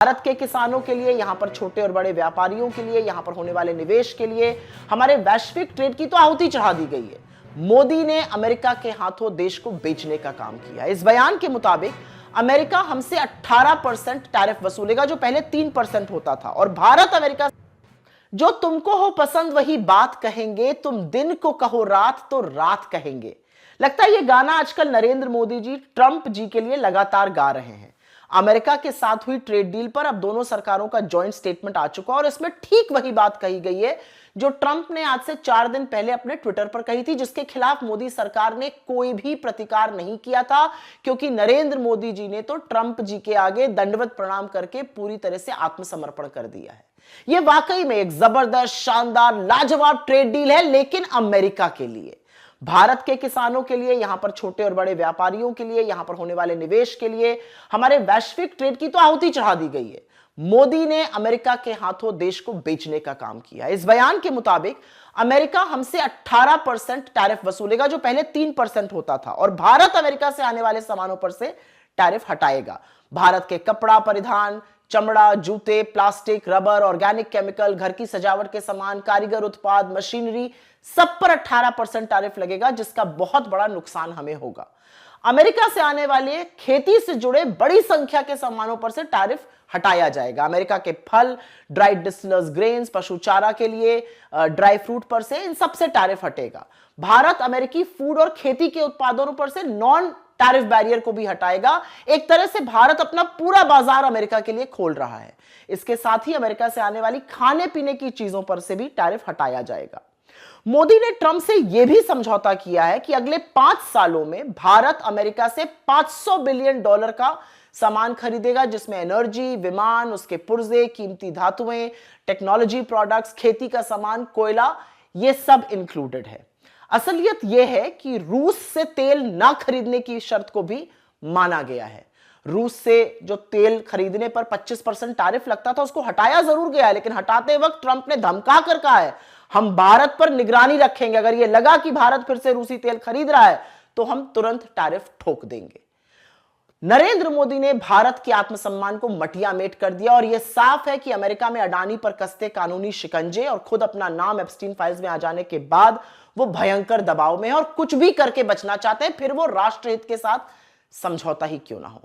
भारत के किसानों के लिए, यहां पर छोटे और बड़े व्यापारियों के लिए, यहां पर होने वाले निवेश के लिए, हमारे वैश्विक ट्रेड की तो आहुति चढ़ा दी गई है। मोदी ने अमेरिका के हाथों देश को बेचने का काम किया। इस बयान के मुताबिक अमेरिका हमसे 18% टैरिफ वसूलेगा, जो पहले 3% होता था, और भारत अमेरिका जो तुमको हो पसंद वही बात कहेंगे, तुम दिन को कहो रात तो रात कहेंगे। लगता है ये गाना आजकल नरेंद्र मोदी जी ट्रंप जी के लिए लगातार गा रहे हैं। अमेरिका के साथ हुई ट्रेड डील पर अब दोनों सरकारों का जॉइंट स्टेटमेंट आ चुका है और इसमें ठीक वही बात कही गई है जो ट्रंप ने आज से 4 दिन पहले अपने ट्विटर पर कही थी, जिसके खिलाफ मोदी सरकार ने कोई भी प्रतिकार नहीं किया था, क्योंकि नरेंद्र मोदी जी ने तो ट्रंप जी के आगे दंडवत प्रणाम करके पूरी तरह से आत्मसमर्पण कर दिया है। यह वाकई में एक जबरदस्त, शानदार, लाजवाब ट्रेड डील है, लेकिन अमेरिका के लिए, भारत के किसानों के लिए, यहां पर छोटे और बड़े व्यापारियों के लिए, यहां पर होने वाले निवेश के लिए, हमारे वैश्विक ट्रेड की तो आहुति चढ़ा दी गई है। मोदी ने अमेरिका के हाथों देश को बेचने का काम किया। इस बयान के मुताबिक अमेरिका हमसे 18% टैरिफ वसूलेगा, जो पहले 3% होता था, और भारत अमेरिका से आने वाले सामानों पर से टैरिफ हटाएगा। भारत के कपड़ा, परिधान, चमड़ा, जूते, प्लास्टिक, रबर, ऑर्गेनिक केमिकल, घर की सजावट के सामान, कारीगर उत्पाद, मशीनरी, सब पर 18% टैरिफ लगेगा, जिसका बहुत बड़ा नुकसान हमें होगा। अमेरिका से आने वाले खेती से जुड़े बड़ी संख्या के सामानों पर से टैरिफ हटाया जाएगा। अमेरिका के फल, ड्राइड डिस्टिलर्स ग्रेन्स, पशु चारा के लिए ड्राई फ्रूट पर से, इन सब से टैरिफ हटेगा। भारत अमेरिकी फूड और खेती के उत्पादों पर से नॉन टैरिफ बैरियर को भी हटाएगा। एक तरह से भारत अपना पूरा बाजार अमेरिका के लिए खोल रहा है। इसके साथ ही अमेरिका से आने वाली खाने पीने की चीजों पर से भी टैरिफ हटाया जाएगा। मोदी ने ट्रंप से यह भी समझौता किया है कि अगले 5 सालों में भारत अमेरिका से $500 बिलियन का सामान खरीदेगा, जिसमें एनर्जी, विमान, उसके पुर्जे, कीमती धातुएं, टेक्नोलॉजी प्रोडक्ट्स, खेती का सामान, कोयला, यह सब इंक्लूडेड है। असलियत यह है कि रूस से तेल ना खरीदने की शर्त को भी माना गया है। रूस से जो तेल खरीदने पर 25% टैरिफ लगता था, उसको हटाया जरूर गया है, लेकिन हटाते वक्त ट्रंप ने धमका कर कहा है, हम भारत पर निगरानी रखेंगे, अगर यह लगा कि भारत फिर से रूसी तेल खरीद रहा है तो हम तुरंत टैरिफ ठोक देंगे। नरेंद्र मोदी ने भारत के आत्मसम्मान को मटिया मेट कर दिया, और यह साफ है कि अमेरिका में अडानी पर कसते कानूनी शिकंजे और खुद अपना नाम एप्स्टीन फाइल्स में आ जाने के बाद वो भयंकर दबाव में है और कुछ भी करके बचना चाहते हैं, फिर वो राष्ट्रहित के साथ समझौता ही क्यों ना हो।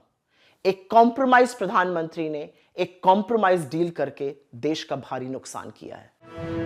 एक कॉम्प्रोमाइज प्रधानमंत्री ने एक कॉम्प्रोमाइज डील करके देश का भारी नुकसान किया है।